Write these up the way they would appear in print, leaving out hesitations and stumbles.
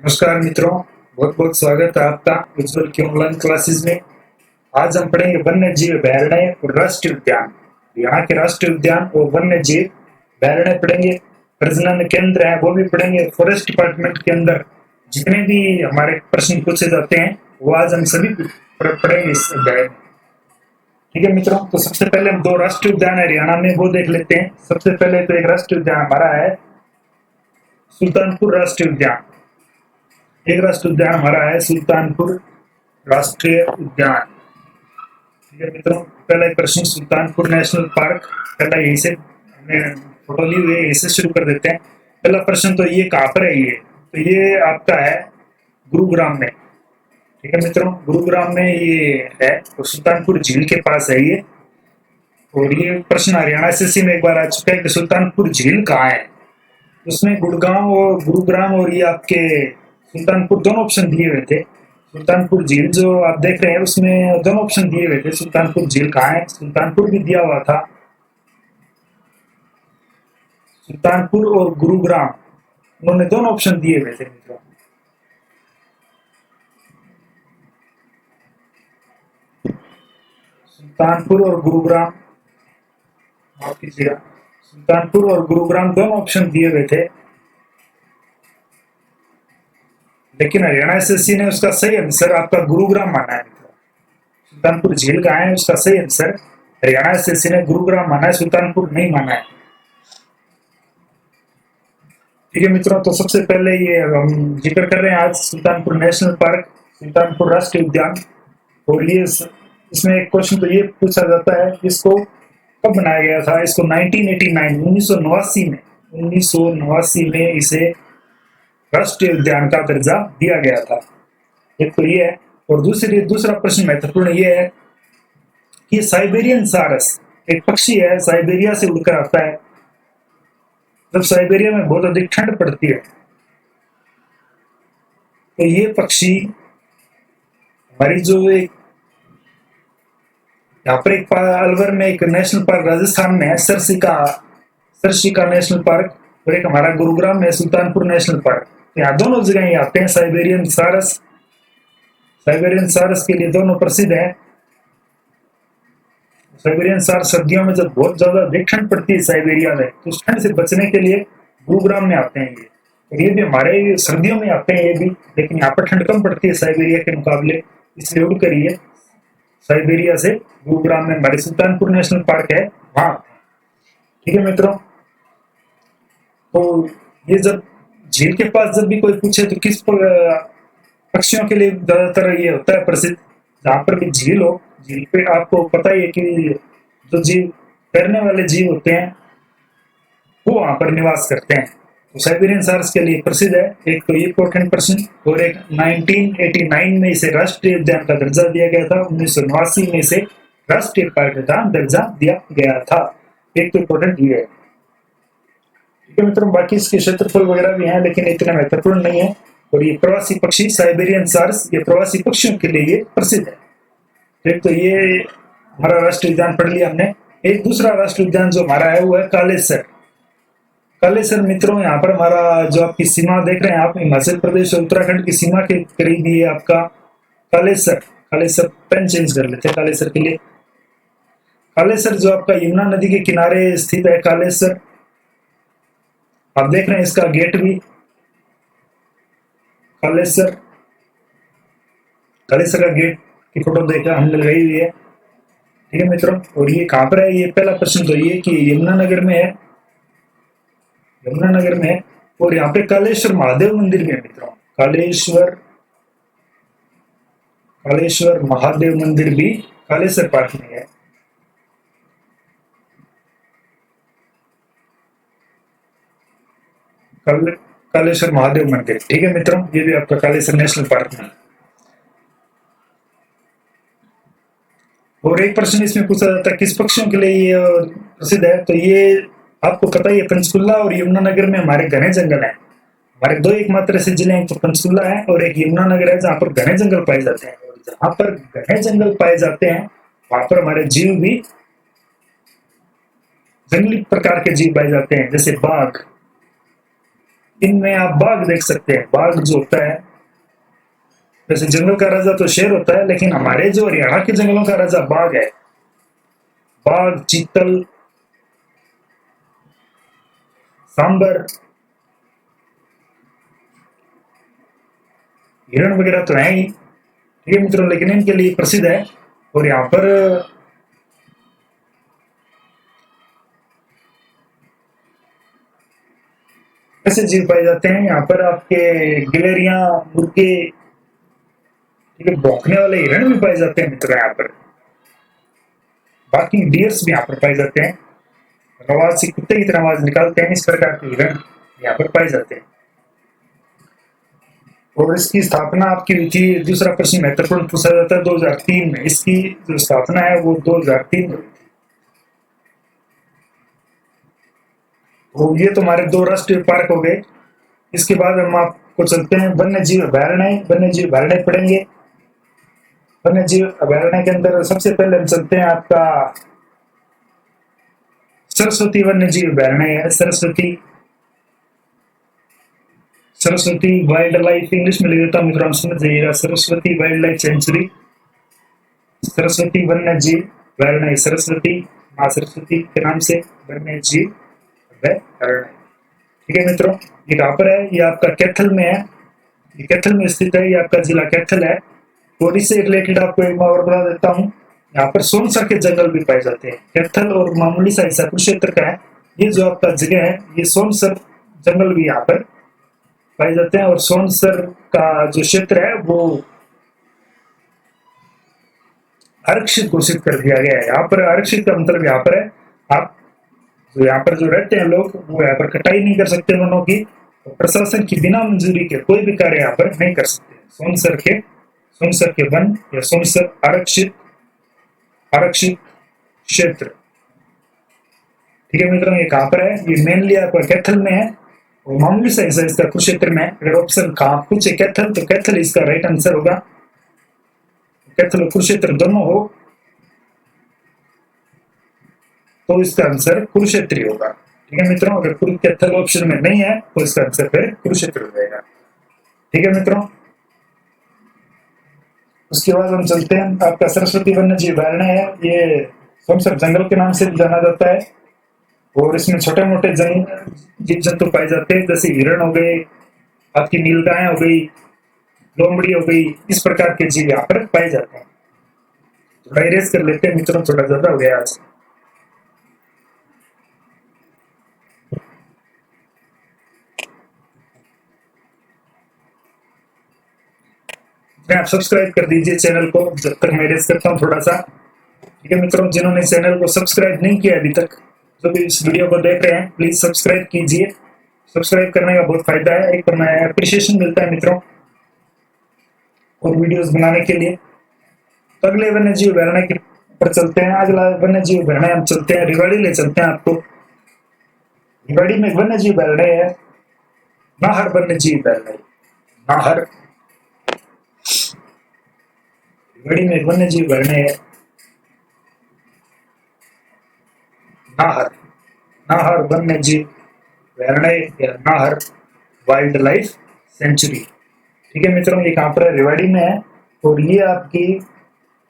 नमस्कार मित्रों, बहुत बहुत स्वागत है आपका उज्जवल की ऑनलाइन क्लासेस में। आज हम पढ़ेंगे वन्य जीव अभयारण्य और राष्ट्रीय उद्यान। यहाँ के राष्ट्रीय उद्यान और वन्य जीव अभयारण्य पढ़ेंगे, प्रजनन केंद्र है वो भी पढ़ेंगे। फॉरेस्ट डिपार्टमेंट के अंदर जितने भी हमारे प्रश्न पूछे जाते हैं वो आज हम सभी पढ़ेंगे इस अध्याय में। ठीक है मित्रों, तो सबसे पहले हम दो राष्ट्रीय उद्यान है हरियाणा में वो देख लेते हैं। सबसे पहले तो एक राष्ट्रीय उद्यान हमारा है सुल्तानपुर राष्ट्रीय उद्यान। एक राष्ट्रीय उद्यान हमारा है सुल्तानपुर राष्ट्रीय उद्यान। ठीक है मित्रों, पहला एक प्रश्न सुल्तानपुर नेशनल पार्क, पहला यहीं से हमने फोटो ली हुई है, यहीं से शुरू कर देते हैं। पहला प्रश्न तो ये कहाँ पर है, ये तो ये आपका है गुरुग्राम में। ठीक है मित्रों, गुरुग्राम में ये है और सुल्तानपुर झील के पास है ये। और ये प्रश्न हरियाणा SSC में एक बार आ चुका है कि सुल्तानपुर झील कहाँ है। उसमें गुड़गांव और गुरुग्राम और ये आपके सुल्तानपुर दोनों ऑप्शन दिए हुए थे। सुल्तानपुर झील जो आप देख रहे हैं उसमें दोनों ऑप्शन दिए हुए थे। सुल्तानपुर झील कहाँ है, सुल्तानपुर भी दिया हुआ था, सुल्तानपुर और गुरुग्राम उन्होंने दोनों ऑप्शन दिए हुए थे मित्रों। सुल्तानपुर और गुरुग्राम, माफ कीजिएगा, सुल्तानपुर और गुरुग्राम दोनों ऑप्शन दिए हुए थे, लेकिन हरियाणा SSC ने उसका सही आंसर आपका गुरुग्राम माना है मित्रों। सुल्तानपुर झील कहाँ है उसका सही आंसर हरियाणा SSC ने गुरुग्राम माना है, सुल्तानपुर नहीं माना है। ठीक है मित्रों, तो सबसे पहले ये हम जिक्र कर रहे हैं आज सुल्तानपुर नेशनल पार्क, सुल्तानपुर राष्ट्रीय उद्यान। और ये इसमें एक क्वेश्चन तो ये पूछा जाता है इसको कब बनाया गया था। इसको 1989 1989 में इसे राष्ट्रीय उद्यान का दर्जा दिया गया था। एक तो ये है, और दूसरा प्रश्न महत्वपूर्ण ये है कि साइबेरियन सारस एक पक्षी है, साइबेरिया से उड़कर आता है। जब साइबेरिया में बहुत अधिक ठंड पड़ती है तो ये पक्षी हमारी जो एक यहाँ पर एक अलवर में एक नेशनल पार्क राजस्थान में है सरसिका नेशनल पार्क, और एक हमारा गुरुग्राम में सुल्तानपुर नेशनल पार्क। तो यहाँ दोनों जगह ही आते हैं साइबेरियन सारस के लिए दोनों प्रसिद्ध है। साइबेरियन सारस सर्दियों में जब बहुत ज्यादा ठंड पड़ती है साइबेरिया में, तो उस ठंड से बचने के लिए गुरुग्राम में आते हैं ये। और ये भी हमारे सर्दियों में आते हैं ये भी, लेकिन यहाँ पर ठंड कम पड़ती है साइबेरिया के मुकाबले, इसलिए उड़कर ये साइबेरिया से गुरुग्राम में हमारे सुल्तानपुर नेशनल पार्क है वहां। ठीक है मित्रों, तो ये जब झील के पास जब भी कोई पूछे तो किस पक्षियों के लिए ज्यादातर ये होता है प्रसिद्ध, जहां पर भी झील हो, झील पे आपको पता ही है कि जो जीव तैरने वाले जीव होते हैं वो वहां पर निवास करते हैं। तो साइबेरियन सारस के लिए प्रसिद्ध है। एक तो ये इंपॉर्टेंट प्रश्न, और एक 1989 में इसे राष्ट्रीय उद्यान का दर्जा दिया गया था, 1989 में इसे राष्ट्रीय पार्क का दर्जा दिया गया था। एक तो इंपॉर्टेंट ये है। ठीक है मित्रों, बाकी इसके क्षेत्रफल वगैरह भी हैं लेकिन इतना महत्वपूर्ण नहीं है। और ये प्रवासी पक्षी साइबेरियन सारस ये प्रवासी पक्षियों के लिए ये प्रसिद्ध है। एक तो ये हमारा राष्ट्रीय उद्यान पढ़ लिया हमने। एक दूसरा राष्ट्रीय उद्यान जो हमारा है वो है कालेसर मित्रों, यहाँ पर हमारा जो आपकी सीमा देख रहे हैं आप, हिमाचल प्रदेश और उत्तराखंड की सीमा के करीब ही है आपका कालेसर पेन चेंज कर लेते हैं कालेसर के लिए। कालेसर जो आपका यमुना नदी के किनारे स्थित है कालेसर, आप देख रहे हैं इसका गेट भी कालेसर का गेट की फोटो देखा हमने लगाई हुई है। ठीक है मित्रों, और ये कहाँ पर है, ये पहला प्रश्न तो ये कि यमुनानगर में है, और यहाँ पे कालेश्वर महादेव मंदिर भी है मित्रों। कालेश्वर महादेव मंदिर भी कालेश्वर पार्क में है। कालेश्वर महादेव मंदिर, ठीक है मित्रों, ये भी आपका कालेश्वर नेशनल पार्क में। और एक प्रश्न इसमें पूछा जाता है किस पक्षियों के लिए ये प्रसिद्ध है, तो ये आपको पता ही है, पंचकुला और यमुनानगर में हमारे घने जंगल है। हमारे दो एकमात्र ऐसे जिले हैं, तो पंचकुला है और एक यमुनानगर है जहाँ पर घने जंगल पाए जाते हैं। और जहाँ पर घने जंगल पाए जाते हैं वहां पर हमारे जीव भी जंगली प्रकार के जीव पाए जाते हैं, जैसे बाघ, इनमें आप बाघ देख सकते हैं। बाघ जो होता है, वैसे जंगल का राजा तो शेर होता है, लेकिन हमारे जो हरियाणा के जंगलों का राजा बाघ है। बाघ, चीतल, सांबर, हिरण वगैरह तो है ही, ठीक है मित्रों, लेकिन इनके लिए प्रसिद्ध है। और यहाँ पर ऐसे जीव पाए जाते हैं यहाँ पर, आपके गिलहरियां, मुर्गे, ठीक है, भौंकने वाले हिरण भी पाए जाते हैं मित्रों यहाँ पर। बाकी डियर्स भी यहाँ पर पाए जाते हैं, नवाज से कुत्ते की तरह आवाज निकालते हैं, इस प्रकार के हिरण यहाँ पर पाए जाते हैं। और इसकी स्थापना आपकी हुई थी, दूसरा प्रश्न महत्वपूर्ण पूछा जाता है, 2003 में। इसकी जो स्थापना है वो 2003 में हुई थी। तो ये तुम्हारे दो राष्ट्रीय पार्क हो गए। इसके बाद हम आपको चलते हैं वन्य जीव अभयारण्य। वन्य जीव अभयारण्य पढ़ेंगे। वन्य जीव अभयारण्य के अंदर सबसे पहले हम चलते हैं आपका सरस्वती वन्य जीव अभयारण्य है। सरस्वती वाइल्ड लाइफ, इंग्लिश में लिख देता हूँ मित्रों, हम समझ जाइएगा। Saraswati wild life sanctuary, Saraswati वन्य जीव अभयारण्य, सरस्वती माँ सरस्वती के नाम से वन्य जीव अभयारण्य, ठीक है मित्रों। ये कहाँ पर है? ये आपका कैथल में है, ये कैथल में स्थित है, ये आपका जिला कैथल है। और इससे रिलेटेड आपको एक बार और बता देता हूँ, यहाँ पर सोनसर के जंगल भी पाए जाते हैं। कैथल और मामूली सा हिस्सा कुरुक्षेत्र का है। ये जो आपका जगह है, ये सोनसर जंगल भी यहाँ पर पाए जाते हैं। और सोनसर का जो क्षेत्र है वो आरक्षित घोषित कर दिया गया है। यहाँ पर आरक्षित का मतलब यहाँ पर है, आप जो यहाँ पर जो रहते हैं लोग, वो यहाँ पर कटाई नहीं कर सकते वनों की। प्रशासन की बिना मंजूरी के कोई भी कार्य यहाँ पर नहीं कर सकते। सोनसर के वन या सोनसर आरक्षित क्षेत्र, ठीक है मित्रों। ये कहाँ पर है? ये मेनली आपका कैथल में है और मामूली सा हिस्सा इसका कुरुक्षेत्र में है। अगर ऑप्शन कहाँ पूछे कैथल, तो कैथल इसका राइट आंसर होगा। कैथल और कुरुक्षेत्र दोनों हो तो इसका आंसर कुरुक्षेत्र होगा, ठीक है मित्रों। अगर कैथल ऑप्शन में नहीं है तो इसका आंसर फिर कुरुक्षेत्र हो जाएगा, ठीक है मित्रों। उसके बाद हम चलते हैं, आपका सरस्वती वन्य जीव अभयारण्य है। ये सोनसर जंगल के नाम से भी जाना जाता है और इसमें छोटे मोटे जीव जंतु पाए जाते हैं, जैसे हिरण हो गए, आपकी नीलगाय हो गई, लोमड़ी हो गई, इस प्रकार के जीव यहाँ पर पाए जाते हैं। थोड़ा इरेज कर लेते हैं मित्रों, थोड़ा ज्यादा हो गया आज। आप सब्सक्राइब कर दीजिए चैनल को, जब तक मैं इरेज करता हूँ थोड़ा सा, ठीक है मित्रों। जिन्होंने चैनल को सब्सक्राइब नहीं किया अभी तक, जो भी इस वीडियो को देख रहे हैं, प्लीज सब्सक्राइब कीजिए। सब्सक्राइब करने का बहुत फायदा है, एक तो मैं अप्रिशिएशन मिलता है मित्रों और वीडियोस बनाने के लिए। तो अगले वन्य जीव अभयारण्य के पर चलते हैं। अगला वन्य जीव अभयारण्य हम चलते हैं रेवाड़ी, ले चलते हैं आपको। रेवाड़ी में वन्य जीव अभयारण्य है, नाहर वन्य जीव अभयारण्य। नाहर, रेवाड़ी में वन्य जीव अभयारण्य है नाहर वन्य जीव अभयारण्य या नाहर वाइल्ड लाइफ सेंचुरी, ठीक है मित्रों। ये कहाँ पर है? रेवाड़ी में है। और ये आपकी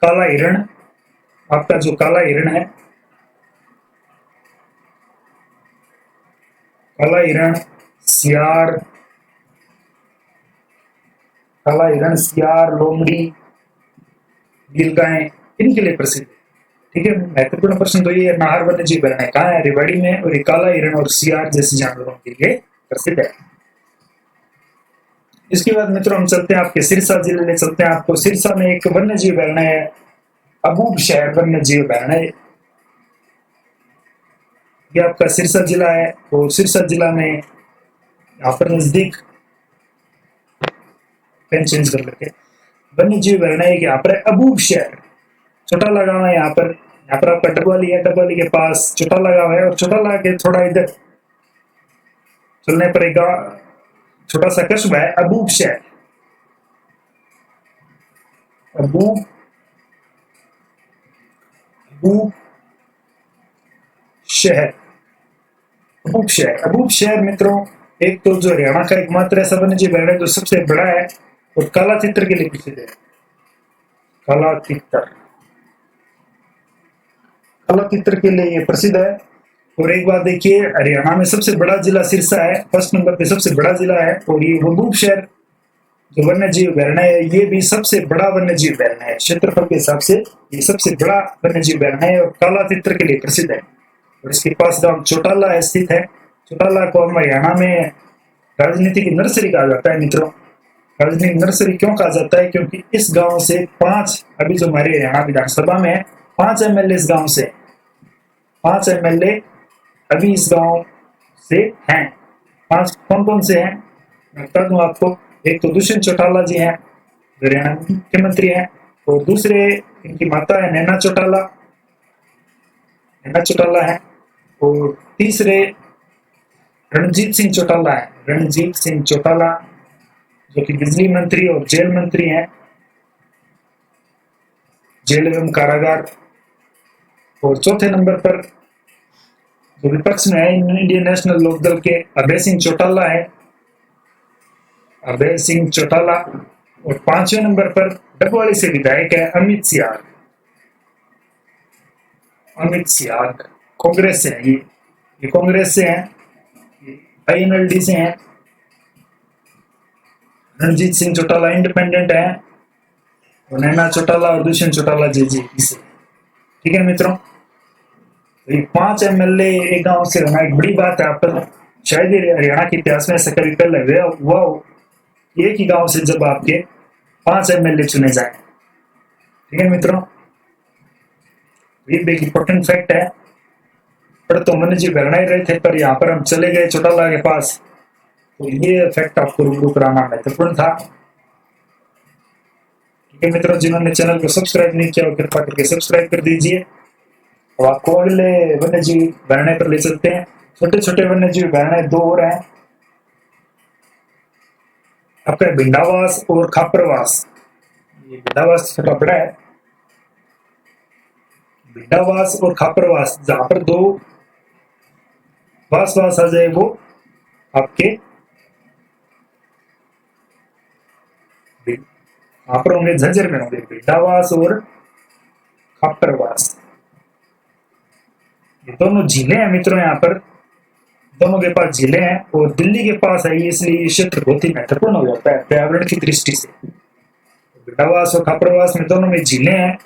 काला हिरण, आपका जो काला हिरण है, काला हिरण, सियार, काला हिरण, सियार, लोमड़ी, नीलगाय, इनके लिए प्रसिद्ध है, ठीक है। महत्वपूर्ण प्रश्न तो ये नाहर वन्य जीव अभयारण्य कहाँ है? रेवाड़ी में। और ये काला हिरण और सियार जैसे जानवरों के लिए प्रसिद्ध है। इसके बाद मित्रों हम चलते हैं आपके सिरसा जिले में, चलते हैं आपको। सिरसा में एक वन्य जीव अभयारण्य है, अबूब शहर वन्य जीव अभयारण्य। ये आपका सिरसा जिला है और सिरसा जिला में यहाँ पर नजदीक, पेन चेंज कर लेते हैं, वन्य जीव अभयारण्य यहाँ पर अबूब शहर, चौटाला गांव है यहाँ पर आपका डबवाली है, डबवाली के पास चौटाला गांव है। और चौटाला के थोड़ा इधर चलने पर एक छोटा सा कस्बा है अबूब शहर। अबूब शहर, अबूब शहर मित्रों, एक तो जो हरियाणा का एकमात्र ऐसा वन्य जीव अभयारण्य जो सबसे बड़ा है और काला तीतर के लिए प्रसिद्ध है। काला तीतर, काला तीतर के लिए ये प्रसिद्ध है। और एक बात देखिए, हरियाणा में सबसे बड़ा जिला सिरसा है, फर्स्ट नंबर पे सबसे बड़ा जिला है। और ये वंबूब शहर जो वन्य जीव अभयारण्य है, ये भी सबसे बड़ा वन्य जीव अभयारण्य है। क्षेत्रफल के हिसाब से ये सबसे बड़ा वन्य जीव अभयारण्य है और काला तीतर के लिए प्रसिद्ध है। और इसके पास गांव चौटाला स्थित है। चौटाला को हम हरियाणा में राजनीति की नर्सरी कहा जाता है मित्रों। राजनीतिक नर्सरी क्यों कहा जाता है? क्योंकि इस गांव से 5, अभी जो हमारे हरियाणा विधानसभा में है, 5 एमएलए इस गांव से, 5 एमएलए अभी इस गांव से हैं। 5 कौन कौन से हैं मैं बता दूं आपको। एक तो दुष्यंत चौटाला जी हैं, हरियाणा मुख्यमंत्री हैं। और दूसरे इनकी माता है नैना चौटाला, नैना चौटाला है। और तीसरे रणजीत सिंह चौटाला है, रणजीत सिंह चौटाला, जो कि बिजली मंत्री और जेल मंत्री हैं, जेल एवं कारागार। और चौथे नंबर पर जो विपक्ष में है, इंडियन नेशनल लोकदल के अभय सिंह चौटाला है, अभय सिंह चौटाला। और 5वें नंबर पर डबवाली से विधायक है अमित सियाग, अमित सियाग कांग्रेस से है। ये कांग्रेस से हैं, आईएनएलडी से हैं। रणजीत सिंह चौटाला इंडिपेंडेंट है और नैना चौटाला और दुष्यंत चौटाला जी से। ठीक है मित्रों, तो ये 5 एमएलए एक गांव से होना एक बड़ी बात है। आप शायद हरियाणा के इतिहास में ऐसा कभी पहले हुआ एक ही गांव से जब आपके 5 एमएलए चुने जाए। ठीक है मित्रों, ये एक इंपॉर्टेंट फैक्ट है। पर तो वन्य जीव अभयारण्य रहे थे, पर यहाँ पर हम चले गए चौटाला के पास, तो ये फैक्ट आपको रूबरू कराना महत्वपूर्ण था। ठीक है मित्रों, जिन्होंने चैनल को सब्सक्राइब नहीं किया, कृपया करके सब्सक्राइब कर दीजिए। और आपको अगले वन्य जीव अभयारण्य पर ले चलते हैं। छोटे छोटे वन्य जीव अभयारण्य 2 और हैं, आपका भिंडावास और खापरवास। ये भिंडावास थोड़ा बड़ा है, भिंडावास और खापरवास, जहां पर 2 वास आ जाए वो आपके वहां पर होंगे, झज्जर में होंगे, भिंडावास और खापरवास। ये दोनों झीलें हैं मित्रों, यहाँ पर दोनों के पास झीलें हैं और दिल्ली के पास है, इसलिए ये क्षेत्र बहुत ही महत्वपूर्ण हो जाता है पर्यावरण की दृष्टि से। भिंडावास और खापरवास में दोनों में झीलें हैं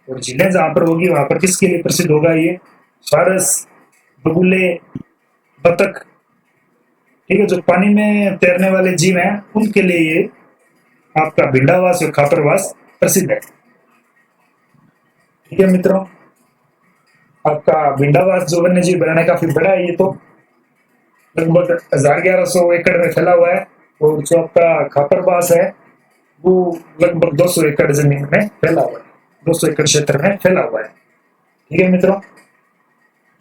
और झीलें जहां पर होगी वहां पर किसके लिए प्रसिद्ध होगा? ये सारस, बगुले, बतख। ठीक है, जो पानी में तैरने वाले जीव हैं उनके लिए ये आपका भिंडावास और खापरवास प्रसिद्ध है। ठीक है मित्रों, आपका भिंडावास जो वन्य जीव अभयारण्य काफी बड़ा है, ये तो लगभग 1100 एकड़ में फैला हुआ है। और जो आपका खापरवास है वो लगभग 200 एकड़ जमीन में फैला हुआ है, 200 एकड़ क्षेत्र में फैला हुआ है। ठीक है मित्रों,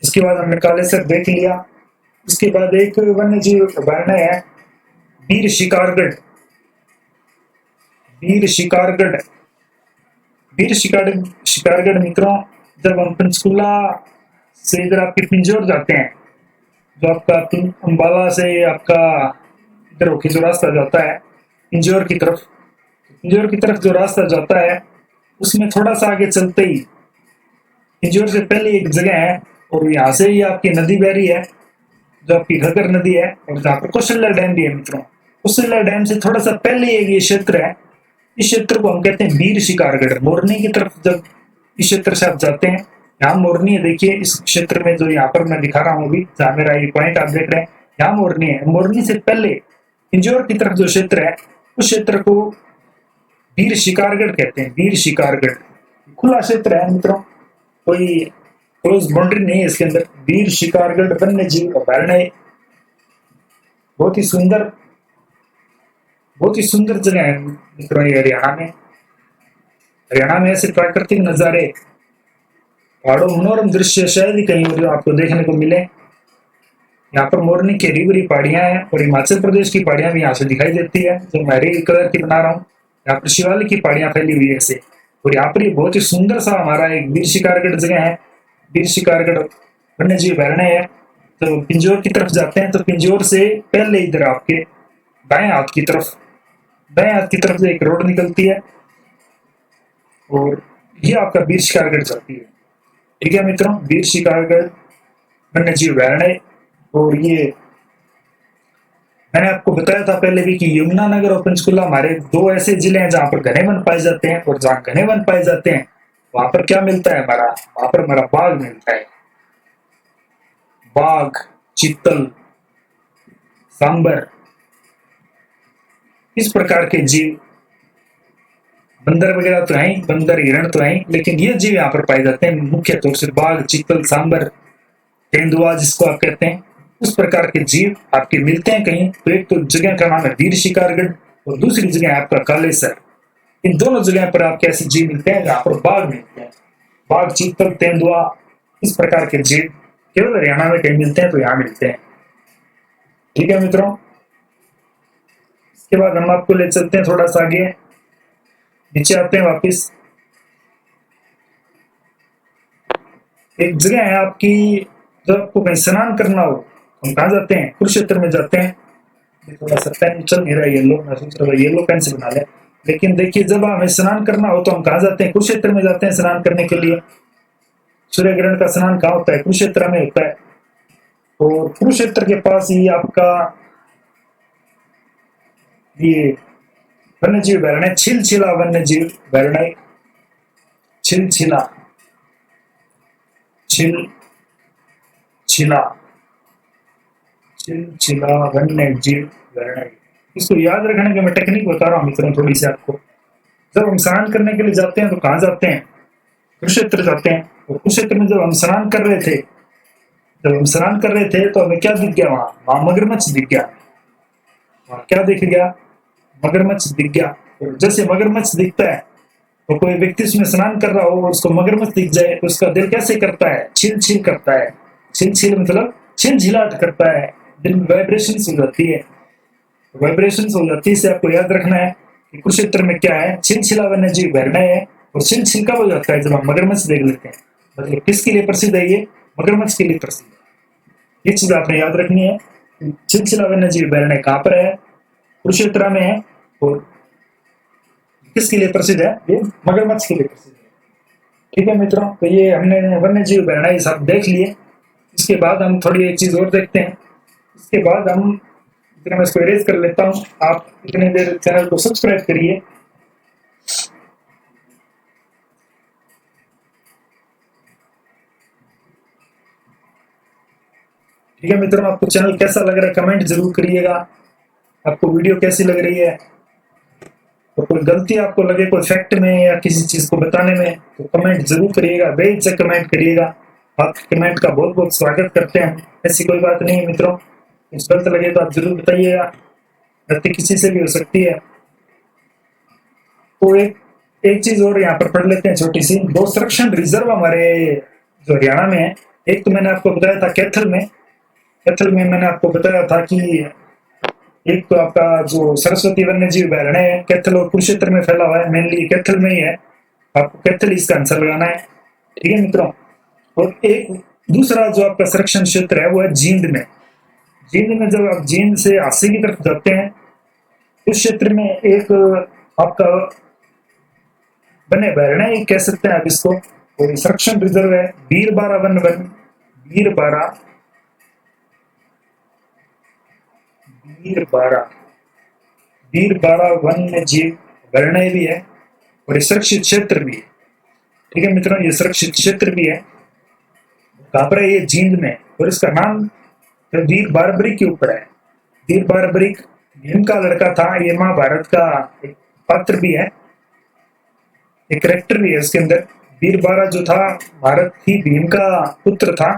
इसके बाद हमने कालेसर देख लिया। उसके बाद एक वन्य जीव अभयारण्य है वीर शिकारगढ़, वीर शिकारगढ़। वीर शिकारगढ़ मित्रों, जब हम पंचकुला से इधर आपके पिंजौर जाते हैं, जो आपका अंबाला से आपका इधर होके जो रास्ता जाता है पिंजौर की तरफ, पिंजौर की तरफ जो रास्ता जाता है उसमें थोड़ा सा आगे चलते ही पिंजौर से पहले एक जगह है और यहाँ से ही आपकी नदी बह रही है, जो आपकी घग्गर नदी है, और जहाँ पर कौशल्या डैम भी है मित्रों। कौशल्या डैम से थोड़ा सा पहले एक ये क्षेत्र है, इस क्षेत्र को हम कहते हैं वीर शिकारगढ़। मोरनी की तरफ जब इस क्षेत्र से आप जाते हैं, यहाँ मोरनी है, देखिए इस क्षेत्र में जो यहाँ पर मैं दिखा रहा हूँ अभी, जहाँ मेरा ये पॉइंट आप देख रहे हैं, यहाँ मोरनी है। मोरनी से पहले पिंजौर की तरफ जो क्षेत्र है उस क्षेत्र को वीर शिकारगढ़ कहते हैं, वीर शिकारगढ़। खुला क्षेत्र है मित्रों, कोई क्लोज बाउंड्री नहीं है इसके अंदर। वीर शिकारगढ़ वन्य जीव अभयारण्य बहुत ही सुंदर, बहुत ही सुंदर जगह है मित्रों ये हरियाणा में। हरियाणा में ऐसे प्राकृतिक नजारे, पहाड़ों मनोरम दृश्य शायद ही कहीं और आपको देखने को मिले। यहाँ पर मोरनी की हरी भरी पहाड़ियां हैं और हिमाचल प्रदेश की पहाड़ियां भी यहाँ से दिखाई देती है, जो मैं हरी कलर की बना रहा हूँ। यहाँ पर शिवालिक की पहाड़ियां फैली हुई है ऐसे, और यहाँ पर ये बहुत ही सुंदर सा हमारा एक वीर शिकारगढ़ जगह है। वीर शिकारगढ़ वन्य जीव अभयारण्य है, तो पिंजौर की तरफ जाते हैं तो पिंजौर से पहले इधर आपके दाएं हाथ की तरफ से एक रोड निकलती है और ये आपका वीर शिकारगढ़ जाती है। ठीक है मित्रों, वीर शिकारगढ़ वन्य जीव अभयारण्य। और ये मैंने आपको बताया था पहले भी कि यमुनानगर और पंचकुला हमारे दो ऐसे जिले हैं जहां पर घने वन पाए जाते हैं, और जहां घने वन पाए जाते हैं वहां पर क्या मिलता है, वहां पर हमारा बाघ मिलता है। बाघ, चीतल, सांबर, इस प्रकार के जीव, बंदर वगैरह तो हैं, बंदर हिरण तो हैं, लेकिन ये जीव यहाँ पर पाए जाते हैं मुख्य तौर से बाघ, चीतल, सांबर, तेंदुआ जिसको आप कहते हैं, उस प्रकार के जीव आपके मिलते हैं कहीं। तो एक तो जगह का नाम है वीर शिकारगढ़ और दूसरी जगह है आपका कालेसर। इन दोनों जगह पर आपके ऐसे जीव मिलते हैं जहां पर बाघ मिलते हैं। बाघ, चीतल, तेंदुआ, इस प्रकार के जीव केवल हरियाणा में कहीं मिलते हैं, तो यहाँ मिलते हैं। ठीक है मित्रों, इसके बाद हम आपको ले चलते हैं थोड़ा सा आगे, नीचे आते हैं वापिस। एक जगह है आपकी, जब आपको कहीं स्नान करना हो, हम कहाँ जाते हैं, कुरुक्षेत्र में जाते हैं। थोड़ा सा पेन चल नहीं रहा येलो, मैं सोच रहा येलो पेन से बना ले। लेकिन देखिए, जब हमें स्नान करना हो तो हम कहाँ जाते हैं, कुरुक्षेत्र में जाते हैं स्नान करने के लिए। सूर्य ग्रहण का स्नान कहाँ होता है, कुरुक्षेत्र में होता है। और कुरुक्षेत्र के पास ही आपका ये वन्य जीव अभयारण्य छिलछिला वन्य जीव अभयारण्य, छिलछिला वन्य जीव अभयारण्य। इसको याद रखने की मैं टेक्निक बता रहा हूँ मित्रों थोड़ी सी आपको। जब हम स्नान करने के लिए जाते हैं तो कहाँ जाते हैं, कुरुक्षेत्र जाते हैं। और कुरुक्षेत्र में जब हम स्नान कर रहे थे तो हमें क्या दिख गया, वहां मगरमच्छ दिख गया। वहां क्या दिख गया, मगरमच्छ दिख गया। और जैसे मगरमच्छ दिखता है तो कोई व्यक्ति उसमें स्नान कर रहा हो और उसको मगरमच्छ दिख जाए तो उसका दिल कैसे करता है, छिल करता है। छिल मतलब छिलझिलाहट करता है, दिल में वाइब्रेशंस हो जाती है। इसे आपको याद रखना है कि कुरुक्षेत्र में क्या है, छिलछिला वन्य जीव अभयारण्य है। और छिल कब हो जाता है, जब हम मगरमच्छ देख लेते हैं। मतलब किसके लिए प्रसिद्ध है ये, मगरमच्छ के लिए प्रसिद्ध है। ये चीज आपने याद रखनी है। छिलछिला वन्य जीव अभयारण्य कहाँ पर है, कुरुक्षेत्र में है। और किसके लिए प्रसिद्ध है, ये मगरमच्छ के लिए प्रसिद्ध है। ठीक है मित्रों, तो ये हमने वन्य जीव अभयारण्य सब देख लिए। इसके बाद हम थोड़ी एक चीज और देखते हैं। इसके बाद हम इतना, मैं इसको इरेज कर लेता हूँ, आप इतने देर चैनल को सब्सक्राइब करिए। ठीक है मित्रों, आपको चैनल कैसा लग रहा है कमेंट जरूर करिएगा। आपको वीडियो कैसी लग रही है, और कोई गलती आपको लगे कोई फैक्ट में या किसी चीज को बताने में, तो कमेंट जरूर करिएगा, बेहिचक कमेंट करिएगा। आपके कमेंट का बहुत बहुत स्वागत करते हैं। ऐसी कोई बात नहीं है मित्रों, कुछ गलत लगे तो आप जरूर बताइएगा, गलती किसी से भी हो सकती है। तो एक चीज और यहाँ पर पढ़ लेते हैं छोटी सी। दो संरक्षण रिजर्व हमारे जो हरियाणा में है, एक तो मैंने आपको बताया था कैथल में मैंने आपको बताया था कि एक तो आपका जो सरस्वती वन्य जीव अभयारण्य है, कैथल और कुरुक्षेत्र में फैला हुआ है, मेनली कैथल में ही है। आपको कैथल इसका आंसर लगाना है। ठीक है मित्रों, और एक दूसरा जो आपका संरक्षण क्षेत्र है वो है जींद में। जब आप जींद से हांसी की तरफ जाते हैं, उस क्षेत्र में एक आपका वन्य अभयारण्य कह सकते हैं आप इसको, और संरक्षण रिजर्व है बीरबारा वन्य जीव अभयारण्य भी है, और ये सुरक्षित क्षेत्र भी है। ठीक है मित्रों, ये सुरक्षित क्षेत्र भी है। कहाँ पर है ये, जींद में। और इसका नाम वीर बारबरिक के ऊपर है। वीर बारबरिक भीम का लड़का था, ये महाभारत का एक पात्र भी है, एक कैरेक्टर भी है उसके अंदर। वीर बारा जो था, भारत ही भीम का पुत्र था,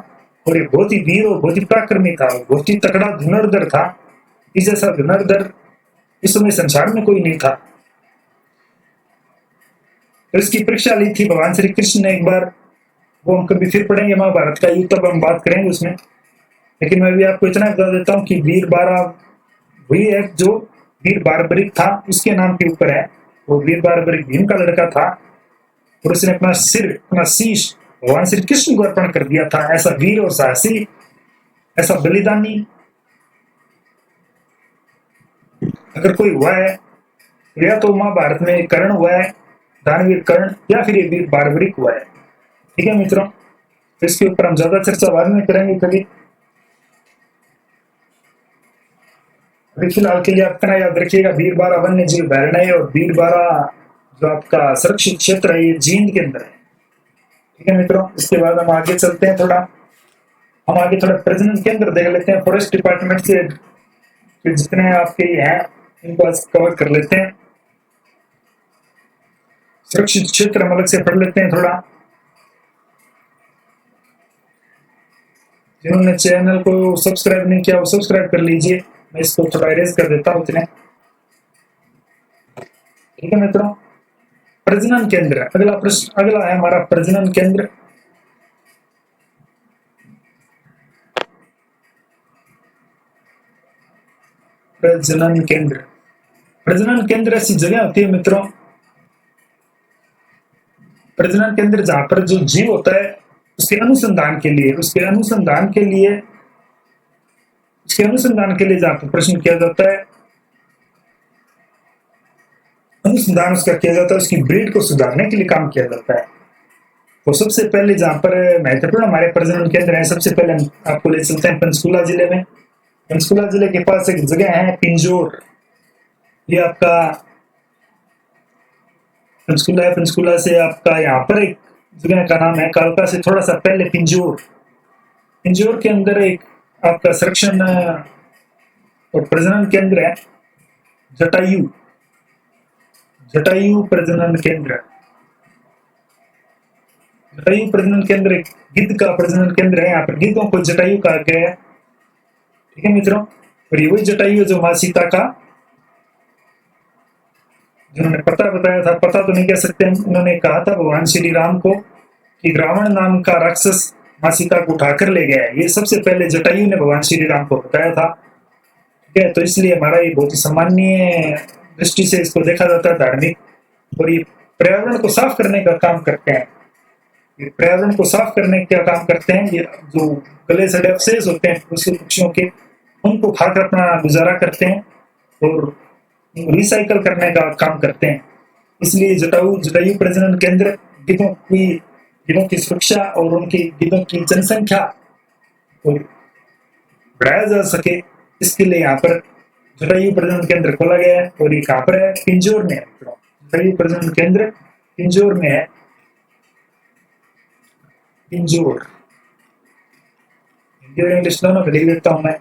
और ये बहुत ही वीर और बहुत ही पराक्रमी था, बहुत ही तगड़ा धनुर्धर था। इस जैसा धनुर्धर इस समय संसार में कोई नहीं था। तो इसकी परीक्षा ली थी भगवान श्री कृष्ण ने एक बार, वो हम कभी फिर पढ़ेंगे महाभारत का युद्ध, तब हम बात करेंगे उसमें। लेकिन मैं भी आपको इतना बता देता हूँ कि वीर बारा वही है जो वीर बारबरिक था, उसके नाम के ऊपर है। वो वीर बारबरिक भीम का लड़का था, और उसने अपना शीश भगवान श्री कृष्ण को अर्पण कर दिया था। ऐसा वीर और साहसी ऐसा बलिदानी अगर कोई हुआ है, या तो महाभारत में कर्ण हुआ है, दानवीर कर्ण, या फिर ये वीर बार्बरिक हुआ है। ठीक है मित्रों, तो इसके ऊपर हम ज्यादा चर्चा बाद में करेंगे कभी। अभी फिलहाल के लिए आपका याद रखिएगा, वीरबारा वन्य जीव अभयारण्य है और वीरबारा जो आपका सुरक्षित क्षेत्र है ये जींद के अंदर है। ठीक है मित्रों, इसके बाद हम आगे चलते हैं थोड़ा, हम आगे थोड़ा प्रजनन केंद्र देख लेते हैं। फॉरेस्ट डिपार्टमेंट से जितने आपके हैं इनको आज कवर कर लेते हैं। सुरक्षित क्षेत्र हम अलग से पढ़ लेते हैं थोड़ा। जिन्होंने चैनल को सब्सक्राइब नहीं किया वो सब्सक्राइब कर लीजिए। मैं इसको थोड़ा इरेज कर देता हूँ इतने। ठीक है मित्रों, प्रजनन केंद्र, अगला प्रश्न, अगला है हमारा प्रजनन केंद्र। प्रजनन केंद्र, प्रजनन केंद्र ऐसी जगह होती है मित्रों, प्रजनन केंद्र जहां पर जो जीव होता है उसके अनुसंधान के लिए, उसके अनुसंधान के लिए जहां पर प्रश्न किया जाता है, अनुसंधान उसका किया जाता है, उसकी ब्रीड को सुधारने के लिए काम किया जाता है। तो सबसे पहले जहां पर महत्वपूर्ण हमारे प्रजनन केंद्र है, सबसे पहले आपको ले चलते हैं पंचकुला जिले में। पंचकुला जिले के पास एक जगह है पिंजोर, ये आपका पंचकुला है। पंचकुला से आपका यहाँ पर एक जगह का नाम है कालका से थोड़ा सा पहले पिंजोर। पिंजोर के अंदर एक आपका संरक्षण और प्रजनन केंद्र है जटायु, जटायु प्रजनन केंद्र। जटायु प्रजनन केंद्र एक गिद्ध का प्रजनन केंद्र है, यहाँ पर गिद्धों को जटायु कहा गया है। ठीक है मित्रों, और ये वही जटायु है जो माँ सीता का, जिन्होंने पता बताया था, पता तो नहीं कह सकते, उन्होंने कहा था भगवान श्री राम को कि रावण नाम का राक्षस माँ सीता को उठाकर ले गया है। ये सबसे पहले जटायु ने भगवान श्री राम को बताया था। ठीक है, तो इसलिए हमारा ये बहुत ही सामान्य दृष्टि से इसको देखा जाता है धार्मिक, और ये पर्यावरण को साफ करने का काम करते हैं। ये पर्यावरण को साफ करने का काम करते हैं। ये जो गले सड़े अवशेष होते हैं पक्षियों के, उनको खाकर अपना गुजारा करते हैं और रिसाइकल करने का काम करते हैं। इसलिए जटायु प्रजनन केंद्र गिद्धों की सुरक्षा और उनकी गिद्धों की जनसंख्या को बढ़ाया जा सके, इसके लिए यहाँ पर जटायु प्रजनन केंद्र खोला गया है। और ये कहाँ पर है? पिंजौर में है। जटायु प्रजनन केंद्र पिंजौर में है, पिंजौर। हिंदी और इंग्लिश दोनों लिख देता हूं मैं।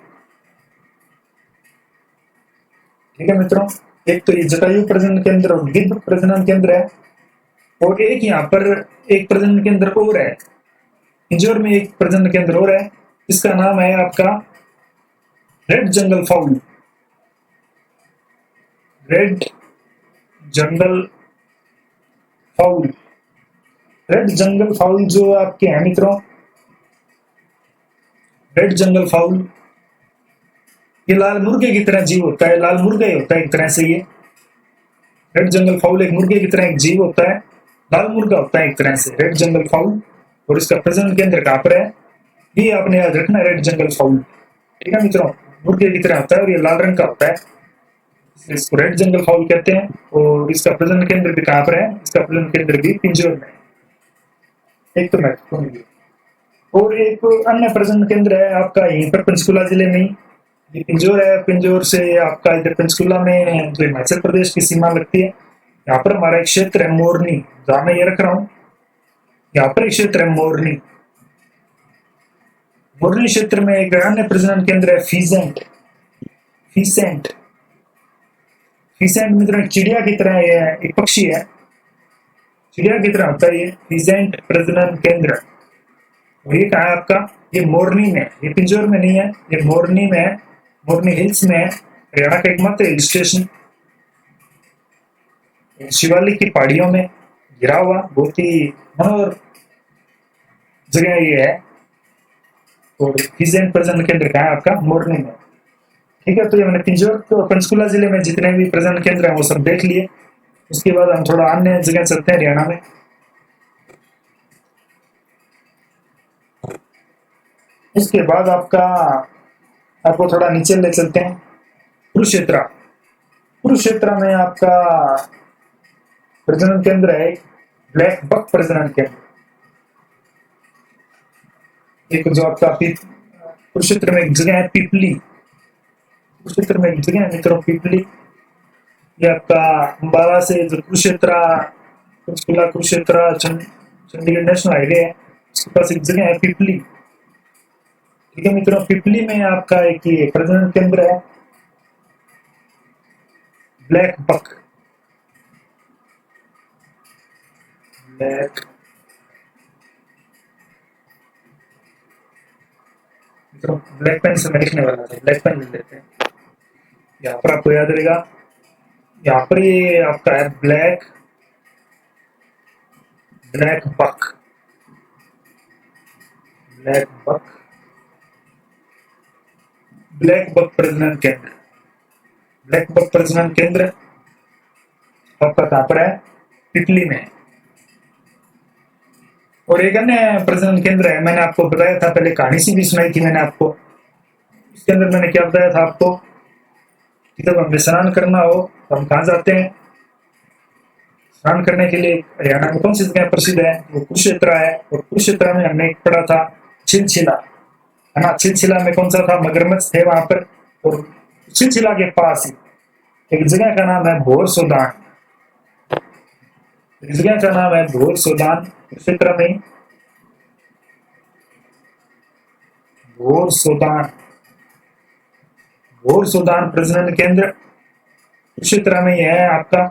ठीक है मित्रों, एक तो ये जटायु प्रजनन केंद्र और गिद्ध प्रजनन केंद्र है, और एक यहाँ पर एक प्रजनन केंद्र और है पिंजौर में, एक प्रजनन केंद्र और है, इसका नाम है आपका रेड जंगल फाउल। रेड जंगल फाउल, रेड जंगल फाउल जो आपके हैं मित्रों, रेड जंगल फाउल ये लाल मुर्गे की तरह जीव होता है, लाल मुर्गा ही होता है एक तरह से। ये रेड जंगल फाउल एक मुर्गे की तरह एक जीव होता है, लाल मुर्गा होता है एक तरह से रेड जंगल फाउल। और इसका प्रजनन केंद्र कहाँ पर है ये आपने याद रखना, रेड जंगल फाउल। ठीक है मित्रों, मुर्गे की तरह होता है और ये लाल रंग का होता है, इसको रेड जंगल फाउल कहते हैं। और इसका प्रजनन केंद्र भी कहाँ पर है? इसका प्रजनन केंद्र भी पिंजौर में, एक तो महत्वपूर्ण। और एक अन्य प्रजनन केंद्र है आपका यहीं पर पंचकुला जिले में ही, ये पिंजौर है। पिंजौर से आपका इधर पंचकुला में जो हिमाचल प्रदेश की सीमा लगती है, यहाँ पर हमारा एक क्षेत्र है मोरनी, जहां मैं ये रख रहा हूँ, यहाँ पर एक क्षेत्र है मोरनी। मोरनी क्षेत्र में एक अन्य प्रजनन केंद्र है फीसेंट। फीसेंट, फीसेंट मित्र चिड़िया की तरह है, एक पक्षी है, चिड़िया की तरह होता है ये फीसेंट प्रजनन केंद्र। और ये कहाँ है आपका? ये मोरनी में, ये पिंजौर में नहीं है, ये मोरनी में है, मोरनी हिल्स में है, हरियाणा का एकमात्र हिल स्टेशन, शिवालिक की पहाड़ियों में घिरा हुआ बहुत ही मनोहर जगह ये है। और फीसेंट प्रजनन केंद्र कहाँ है आपका? मोरनी में। ठीक है, तो ये मैंने पिंजौर तो पंचकुला जिले में जितने भी प्रजनन केंद्र हैं वो सब देख लिए। उसके बाद हम थोड़ा अन्य जगह चलते हैं हरियाणा में। इसके बाद आपको थोड़ा नीचे ले चलते हैं। कुरुक्षेत्र, कुरुक्षेत्र में आपका प्रजनन केंद्र है ब्लैक बक प्रजनन केंद्र। एक जो आपका कुरुक्षेत्र में एक जगह है पिपली, कुरुक्षेत्र में एक जगह है मित्रों पिपली। ये आपका अंबाला से जो कुरुक्षेत्र पंचकुला कुरुक्षेत्र चंडीगढ़ नेशनल हाईवे है उसके पास एक जगह है पिपली। ठीक है मित्रों, पिपली में आपका एक ये प्रजनन केंद्र है ब्लैक बक, ब्लैक मित्रों ब्लैक पेन से मैं लिखने वाला था, ब्लैक पेन लिख लेते हैं। यहाँ पर आपको याद रहेगा, यहाँ पर ये आपका है blackbuck, blackbuck, blackbuck प्रजनन केंद्र। ब्लैक बक प्रजनन केंद्र आपका कहाँ पर है? पिपली में। और एक अन्य प्रजनन केंद्र है, मैंने आपको बताया था पहले, कहानी सी भी सुनाई थी मैंने आपको। इसके अंदर मैंने क्या बताया था आपको कि जब हमें स्नान करना हो तो हम कहाँ जाते हैं? स्नान करने के लिए हरियाणा में कौन सी जगह प्रसिद्ध है? वो कुरुक्षेत्र है। और कुरुक्षेत्र में हमने पढ़ा था छिलछिला, है ना। छिलछिला में कौन सा था? मगरमच्छ थे वहां पर। और छिलछिला के पास ही एक जगह का नाम है भोर सोदान, एक जगह का नाम है भोर सोदान। कुरुक्षेत्र में भोर सोदान, भोर सोदान प्रजनन केंद्र कुरुक्षेत्र में यह है आपका।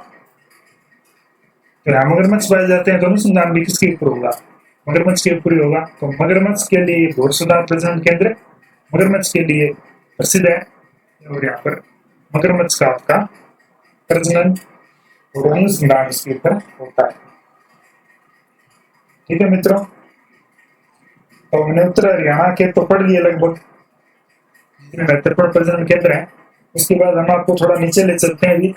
तो यहाँ मगरमच्छ पाए जाते हैं तो अनुसंधान भी किसके ऊपर होगा? मगरमच्छ के ऊपर ही होगा। तो मगरमच्छ के लिए भोर सोदान प्रजनन केंद्र मगरमच्छ के लिए प्रसिद्ध है। और यहाँ पर मगरमच्छ का आपका प्रजनन और अनुसंधान इसके ऊपर होता है। ठीक है मित्रों, तो मैंने उत्तर हरियाणा के तो पढ़ लिए लगभग महत्वपूर्ण प्रजनन केंद्र है। उसके बाद हम आपको थोड़ा नीचे ले चलते हैं। अभी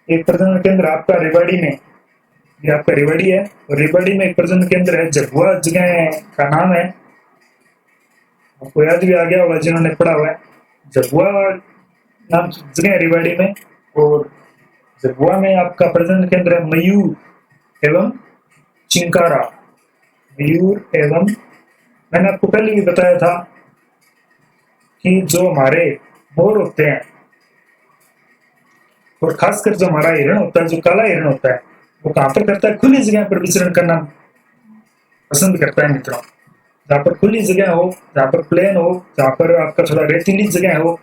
एक प्रजनन केंद्र आपका रेवाड़ी में, ये आपका रेवाड़ी है। और रेवाड़ी में एक प्रजनन केंद्र है, जगुआ जगह का नाम है। आपको याद भी आ गया होगा जिन्होंने पढ़ा हुआ है। जगुआ नाम जगह है रेवाड़ी में। और जगुआ में आपका प्रजनन केंद्र है मयूर एवं चिंकारा, मयूर एवं। मैंने आपको पहले भी बताया था कि जो हमारे मोर होते हैं और खासकर जो हमारा हिरण होता है, जो काला हिरण होता है, वो कहां पर करता है? खुली जगह पर विचरण करना पसंद करता है मित्रों। जहां पर खुली जगह हो, जहां पर प्लेन हो, जहां पर आपका थोड़ा रेतीली जगह हो,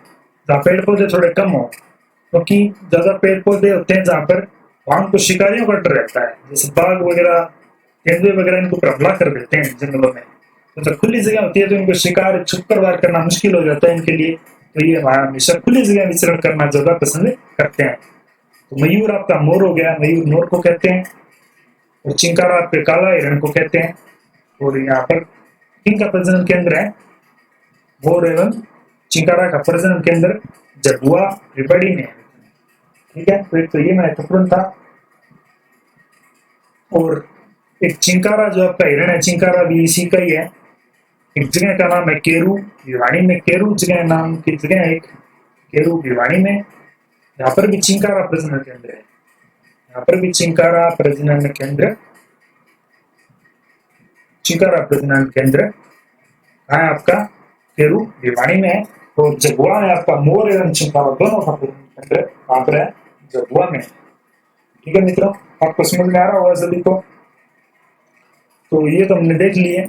जहां पेड़ पौधे थोड़े कम हो, क्योंकि ज्यादा पेड़ पौधे होते हैं जहां पर वहां को शिकारियों का डर रहता है। जैसे बाघ वगैरह, तेंदुए वगैरह इनको हमला कर देते हैं जंगलों में। तो खुली जगह होती है तो इनको शिकार छुपकर वार करना मुश्किल हो जाता है इनके लिए। तो ये हमेशा खुली जगह विचरण करना ज्यादा पसंद करते हैं। तो मयूर आपका मोर हो गया, मयूर मोर को कहते हैं। और चिंकारा आपके काला हिरण को कहते हैं। और यहाँ पर किनका प्रजनन केंद्र है? मोर एवं चिंकारा का प्रजनन केंद्र जगुआ रेवाड़ी में। ठीक है, तो ये महत्वपूर्ण था। और एक चिंकारा जो आपका हिरण है, चिंकारा भी इसी का ही है। एक जगह का नाम है केरू, भिवानी में केरू जगह नाम की जगह है एक, केरू भिवानी में। यहाँ पर भी चिंकारा प्रजनन केंद्र है, यहाँ पर भी चिंकारा प्रजनन केंद्र, चिंकारा प्रजनन केंद्र कहाँ है आपका? केरू भिवानी में है। तो जगुआ में आपका मोर एवं चिंकारा दोनों का प्रजनन केंद्र कहाँ पर है? जगुआ में। ठीक है मित्रों, आपको समझ में आ रहा होगा सभी को। तो ये तो हमने देख लिए,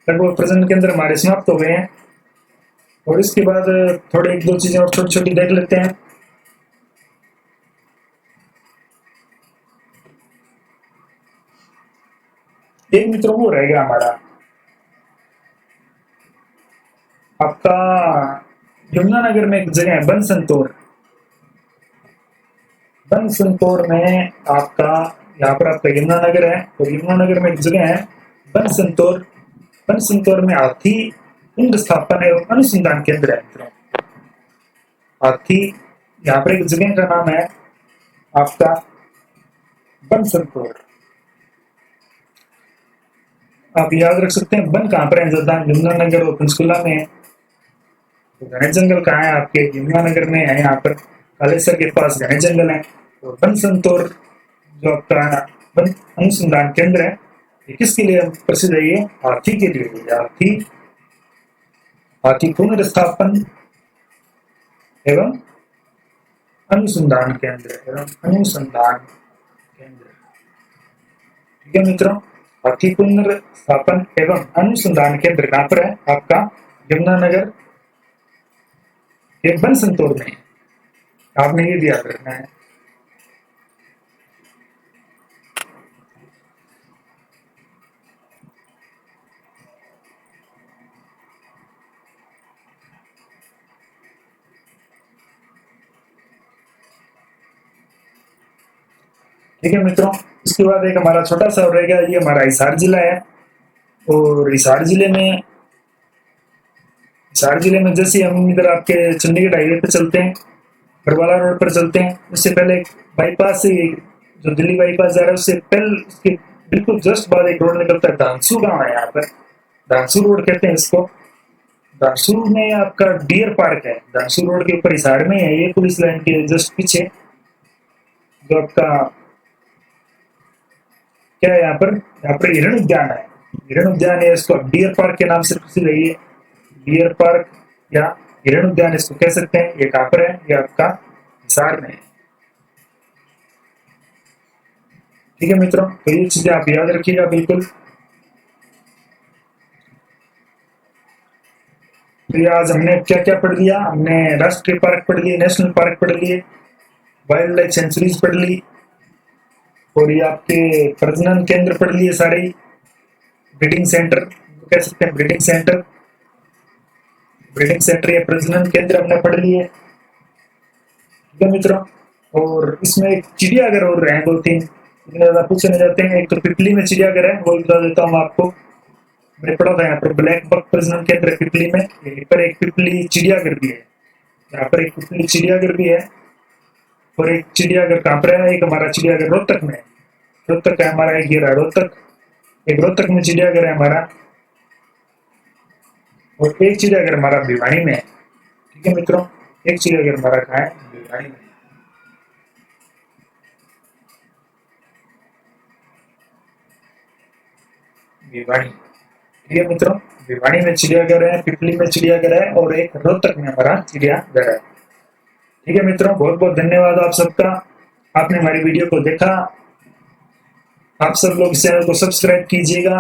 लगभग प्रजनन केंद्र हमारे समाप्त हो गए हैं। और इसके बाद थोड़े एक दो चीजें और छोटी छोटी देख लेते हैं। एक मित्रों वो रह गया हमारा आपका यमुनानगर में एक जगह है बनसंतोर। बनसंतोर में आपका, यहाँ पर आपका यमुनानगर है और यमुनानगर में एक जगह है बनसंतोर। बनसंतोर में हाथी पिंड स्थापन एवं अनुसंधान केंद्र है मित्रों। हाथी, यहाँ पर एक जगह का नाम है आपका बनसंतोर। आप याद रख सकते हैं वन कहाँ पर है ज्यादा, यमुनानगर और पंचकुला में है। तो घने जंगल कहाँ है आपके, यमुनानगर में है, यहाँ पर कालेसर के पास घने जंगल है। और वन संतोर जो आपका वन अनुसंधान केंद्र है, ये किसके लिए प्रसिद्ध है, ये हाथी के लिए। हाथी हाथी पुनर्स्थापन एवं अनुसंधान केंद्र ठीक है मित्रों। हाथी पुनर्स्थापन एवं अनुसंधान केंद्र कहाँ पर है आपका, यमुनानगर के वन संतोर में। आपने ये भी याद रखना है। ठीक है मित्रों, इसके बाद एक हमारा छोटा सा रहेगा, ये हमारा हिसार जिला है। और हिसार जिले में जैसे हम इधर आपके चंडीगढ़ हाईवे पे चलते हैं, बरवाला रोड पर चलते हैं, उससे पहले बाईपास से जो दिल्ली बाईपास जा रहा है उससे पहले उसके बिल्कुल जस्ट बाद एक रोड निकलता है, धानसू गांव है। यहाँ पर धानसू रोड कहते हैं इसको। धानसू में आपका डियर पार्क है, धानसू रोड के ऊपर हिसार में है ये, पुलिस लाइन के जस्ट पीछे। जो आपका क्या है यहाँ पर हिरण उद्यान है, हिरण उद्यान है, इसको डियर पार्क के नाम से प्रसिद्ध है ये। डियर पार्क या हिरण उद्यान इसको कह सकते हैं। ये कहाँ पर है, ये आपका हिसार में है। ठीक है मित्रों, तो ये चीजें आप याद रखिएगा बिल्कुल। तो ये आज हमने क्या क्या पढ़ लिया, हमने राष्ट्रीय पार्क पढ़ लिए, नेशनल पार्क पढ़ लिए, वाइल्ड लाइफ सेंचुरीज पढ़ ली, और ये आपके प्रजनन केंद्र पढ़ लिए सारे, ब्रीडिंग सेंटर कह सकते हैं, ब्रीडिंग सेंटर या प्रजनन केंद्र हमने पढ़ लिए। ठीक है मित्रों, और इसमें एक चिड़ियाघर और है, 2-3 इतने ज्यादा पूछे नहीं जाते हैं। एक तो पिपली में चिड़ियाघर है, वो बता देता हूँ आपको। मैंने पढ़ा था यहाँ पर ब्लैक बक प्रजनन केंद्र पिपली में, यहीं पर एक पिपली चिड़ियाघर भी है, यहाँ पर एक पिपली चिड़ियाघर भी है। और एक चिड़ियाघर कहाँ पर है, एक हमारा चिड़ियाघर रोहतक में, रोहतक है हमारा, एक ये रहा रोहतक, एक रोहतक में चिड़ियाघर है हमारा, और एक चिड़ियाघर हमारा भिवानी में है। ठीक है मित्रों, एक चिड़ियाघर हमारा कहाँ है, भिवानी में। भिवानी, ठीक है मित्रों, भिवानी में चिड़ियाघर है, पिपली में चिड़ियाघर है, और एक रोहतक में हमारा चिड़ियाघर है। ठीक है मित्रों, बहुत बहुत धन्यवाद आप सबका, आपने हमारी वीडियो को देखा। आप सब लोग इस चैनल को सब्सक्राइब कीजिएगा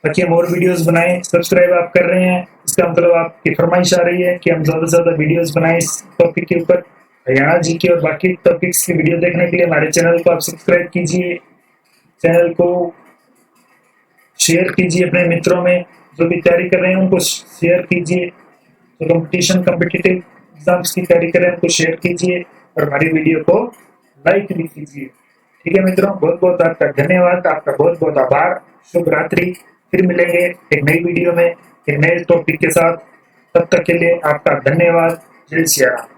ताकि हम और वीडियोस बनाएं। सब्सक्राइब आप कर रहे हैं, इसका मतलब आपकी फरमाइश आ रही है कि हम ज्यादा से ज्यादा वीडियोस बनाएं इस टॉपिक के ऊपर। हरियाणा जी के और बाकी टॉपिक्स की वीडियो देखने के लिए हमारे चैनल को आप सब्सक्राइब कीजिए, चैनल को शेयर कीजिए अपने मित्रों में, जो भी तैयारी कर रहे हैं उनको शेयर कीजिए, जो कॉम्पिटिटिव एग्जाम्स की तैयारी कर रहे हैं उनको शेयर कीजिए, और हमारी वीडियो को लाइक भी कीजिए। ठीक है मित्रों, बहुत बहुत आपका धन्यवाद, आपका बहुत बहुत आभार। शुभ रात्रि, फिर मिलेंगे एक नई वीडियो में एक नए टॉपिक के साथ। तब तक के लिए आपका धन्यवाद। जय श्री राम।